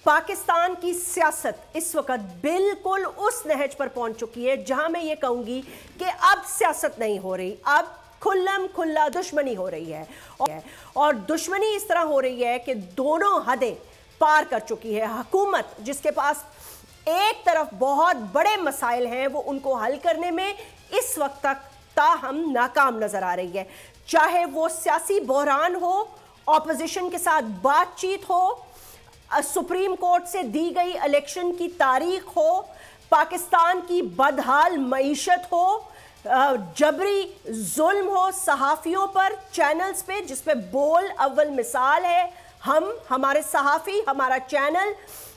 पाकिस्तान की सियासत इस वक्त बिल्कुल उस नहज पर पहुंच चुकी है जहां मैं ये कहूंगी कि अब सियासत नहीं हो रही, अब खुल्लम खुल्ला दुश्मनी हो रही है। और दुश्मनी इस तरह हो रही है कि दोनों हदें पार कर चुकी है। हुकूमत जिसके पास एक तरफ बहुत बड़े मसाइल हैं, वो उनको हल करने में इस वक्त तक ताहम नाकाम नजर आ रही है। चाहे वो सियासी बहरान हो, ऑपोजिशन के साथ बातचीत हो, सुप्रीम कोर्ट से दी गई इलेक्शन की तारीख हो, पाकिस्तान की बदहाल मईशत हो, जबरी जुल्म हो सहाफ़ियों पर, चैनल्स पे जिसपे बोल अव्वल मिसाल है हम, हमारे सहाफ़ी, हमारा चैनल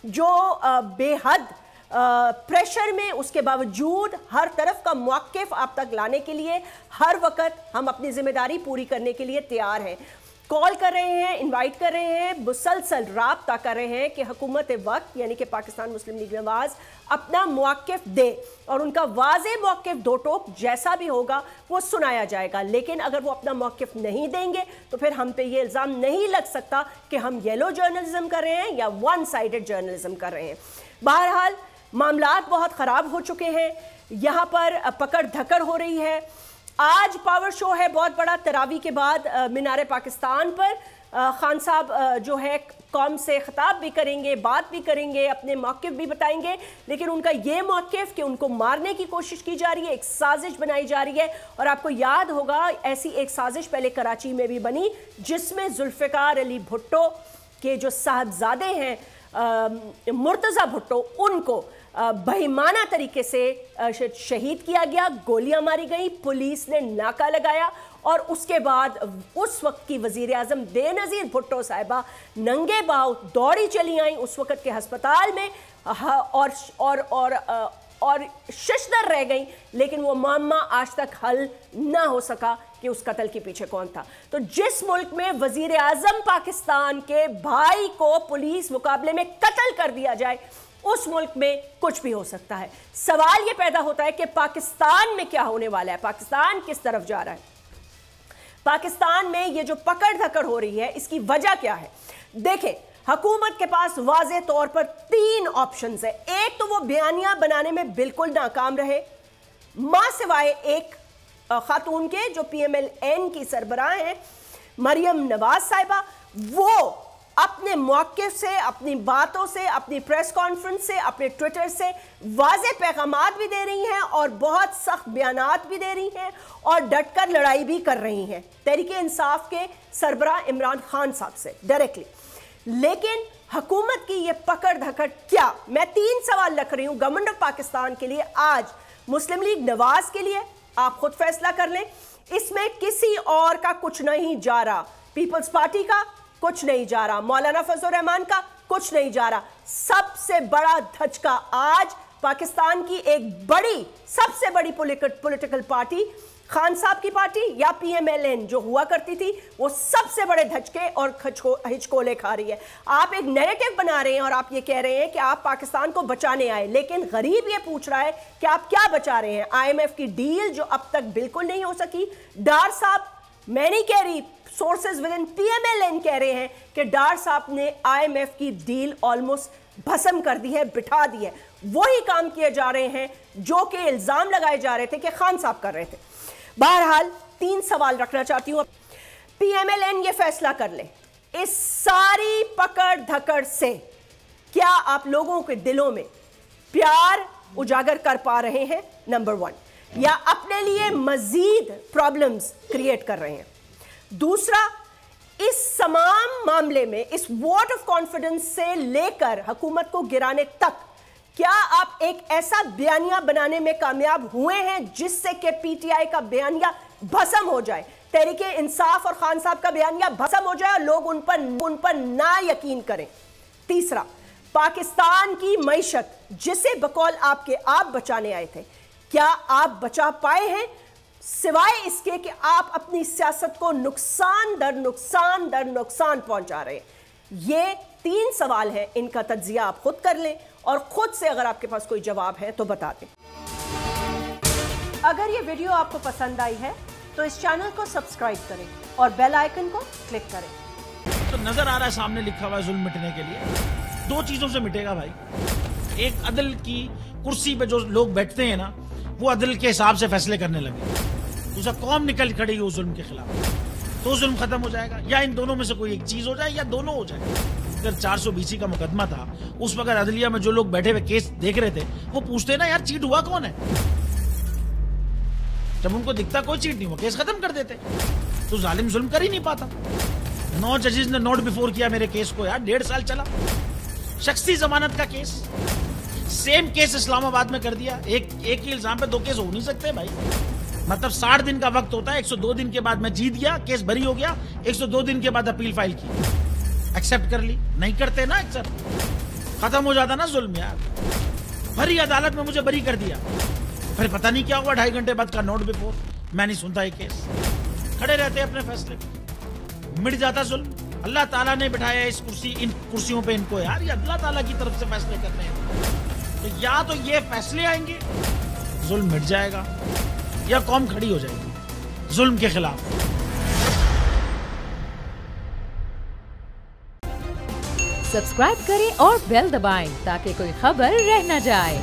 जो बेहद प्रेशर में उसके बावजूद हर तरफ का मौक़िफ़ आप तक लाने के लिए हर वक्त हम अपनी जिम्मेदारी पूरी करने के लिए तैयार हैं। कॉल कर रहे हैं, इनवाइट कर रहे हैं, मुसलसल राब्ता कर रहे हैं कि हुकूमत वक्त यानी कि पाकिस्तान मुस्लिम लीग नवाज अपना मौक़िफ़ दे और उनका वाज़े मौक़िफ़ दो टोक जैसा भी होगा वो सुनाया जाएगा। लेकिन अगर वो अपना मौक़िफ़ नहीं देंगे तो फिर हम पे ये इल्ज़ाम नहीं लग सकता कि हम येलो जर्नलिज्म कर रहे हैं या वन साइडेड जर्नलिज्म कर रहे हैं। बहरहाल मामलात बहुत ख़राब हो चुके हैं, यहाँ पर पकड़ धकड़ हो रही है। आज पावर शो है बहुत बड़ा, तरावी के बाद मीनार पाकिस्तान पर खान साहब जो है कौम से खिताब भी करेंगे, बात भी करेंगे, अपने मौक़िफ़ भी बताएंगे। लेकिन उनका ये मौक़िफ़ कि उनको मारने की कोशिश की जा रही है, एक साजिश बनाई जा रही है। और आपको याद होगा ऐसी एक साजिश पहले कराची में भी बनी जिसमें जुल्फ़िकार अली भुट्टो के जो साहबजादे हैं मुर्तज़ा भुट्टो, उनको बेईमाना तरीके से शहीद किया गया, गोलियां मारी गई, पुलिस ने नाका लगाया और उसके बाद उस वक्त की वज़ीर आज़म बेनज़ीर भुट्टो साहिबा नंगे पांव दौड़ी चली आई उस वक्त के हस्पताल में और शशदर रह गई। लेकिन वो मामला आज तक हल ना हो सका कि उस कत्ल के पीछे कौन था। तो जिस मुल्क में वज़ीर आज़म पाकिस्तान के भाई को पुलिस मुकाबले में कत्ल कर दिया जाए, उस मुल्क में कुछ भी हो सकता है। सवाल यह पैदा होता है कि पाकिस्तान में क्या होने वाला है, पाकिस्तान किस तरफ जा रहा है, पाकिस्तान में ये जो पकड़ धकड़ हो रही है इसकी वजह क्या है। देखें, हुकूमत के पास वाज़े तौर पर 3 ऑप्शंस है। एक तो वो बयानियां बनाने में बिल्कुल नाकाम रहे, मां सिवाय एक खातून के जो PMLN की सरबराह हैं मरियम नवाज साहिबा, वो अपने मौक़िफ़ से, अपनी बातों से, अपनी प्रेस कॉन्फ्रेंस से, अपने ट्विटर से वाज़े पैगामात भी दे रही हैं और बहुत सख्त बयानात भी दे रही हैं और डटकर लड़ाई भी कर रही हैं तहरीके इंसाफ के सरबराह इमरान खान साहब से डायरेक्टली। लेकिन हुकूमत की ये पकड़ धकड़ क्या, मैं 3 सवाल रख रही हूँ गवर्नमेंट ऑफ पाकिस्तान के लिए, आज मुस्लिम लीग नवाज के लिए, आप खुद फैसला कर लें। इसमें किसी और का कुछ नहीं जा रहा, पीपल्स पार्टी का कुछ नहीं जा रहा, मौलाना फजल रहमान का कुछ नहीं जा रहा। सबसे बड़ा धचका आज पाकिस्तान की एक बड़ी, सबसे बड़ी पॉलिटिकल पार्टी, खान साहब की पार्टी या PMLN जो हुआ करती थी, वो सबसे बड़े धचके और हिचकोले खा रही है। आप एक नैरेटिव बना रहे हैं और आप ये कह रहे हैं कि आप पाकिस्तान को बचाने आए, लेकिन गरीब ये पूछ रहा है कि आप क्या बचा रहे हैं। IMF की डील जो अब तक बिल्कुल नहीं हो सकी, डार साहब, मैं नहीं कह रही, सोर्सेज विद इन PMLN कह रहे हैं कि डार साहब ने IMF की डील ऑलमोस्ट भस्म कर दी है, बिठा दी है। वही काम किए जा रहे हैं जो कि इल्जाम लगाए जा रहे थे कि खान साहब कर रहे थे। बहरहाल 3 सवाल रखना चाहती हूं। PMLN ये फैसला कर ले, इस सारी पकड़ धकड़ से क्या आप लोगों के दिलों में प्यार उजागर कर पा रहे हैं, नंबर 1, या अपने लिए मजीद प्रॉब्लम्स क्रिएट कर रहे हैं। दूसरा, इस तमाम मामले में, इस वोट ऑफ कॉन्फिडेंस से लेकर हुकूमत को गिराने तक, क्या आप एक ऐसा बयानिया बनाने में कामयाब हुए हैं जिससे कि PTI का बयानिया भस्म हो जाए, तहरीके इंसाफ और खान साहब का बयानिया भस्म हो जाए और लोग उन पर ना यकीन करें। तीसरा, पाकिस्तान की मईशत जिसे बकौल आपके आप बचाने आए थे, क्या आप बचा पाए हैं, सिवाय इसके कि आप अपनी सियासत को नुकसान दर नुकसान पहुंचा रहे हैं। ये 3 सवाल हैं, इनका तज्जिया आप खुद कर लें और खुद से अगर आपके पास कोई जवाब है तो बता दें। अगर ये वीडियो आपको पसंद आई है तो इस चैनल को सब्सक्राइब करें और बेल आइकन को क्लिक करें। तो नजर आ रहा है सामने लिखा हुआ जुल्म मिटने के लिए। दो चीजों से मिटेगा भाई। एक, अदल की कुर्सी पे जो लोग बैठते हैं ना, वो अदल के हिसाब से फैसले करने लगे। दूसरा, कौम निकल खड़ेगी उस जुल्म के खिलाफ, तो जुल्म खत्म हो जाएगा। या इन दोनों में से कोई एक चीज हो जाए या दोनों हो जाए। अगर 420 का मुकदमा था, उस वक्त अदलिया में जो लोग बैठे हुए केस देख रहे थे, वो पूछते ना यार चीट हुआ कौन है। जब उनको दिखता कोई चीट नहीं हुआ, केस खत्म कर देते। तो जालिम जुल्म कर ही नहीं पाता। 9 जजेस ने नोट बिफोर किया मेरे केस को यार, 1.5 साल चला। शख्सी जमानत का केस, सेम केस इस्लामाबाद में कर दिया। एक ही इल्जाम पे 2 केस हो नहीं सकते भाई। मतलब 60 दिन का वक्त होता है, 102 दिन के बाद मैं जीत गया, केस बरी हो गया, 102 दिन के बाद अपील फाइल की, एक्सेप्ट कर ली। नहीं करते ना एक्सेप्ट, खत्म हो जाता ना जुल्म यार। भरी अदालत में मुझे बरी कर दिया, फिर पता नहीं क्या हुआ, 2.5 घंटे बाद का नोट बिफोर, मैं नहीं सुनता ये केस। खड़े रहते अपने फैसले पे, मिट जाता जुल्म। अल्लाह ताला ने बिठाया इन कुर्सियों पे इनको यार, ये अल्लाह ताला की तरफ से फैसले करने हैं। तो या तो ये फैसले आएंगे, जुल्म मिट जाएगा, या कौम खड़ी हो जाएगी जुल्म के खिलाफ। सब्सक्राइब करें और बेल दबाएं ताकि कोई खबर रह न जाए।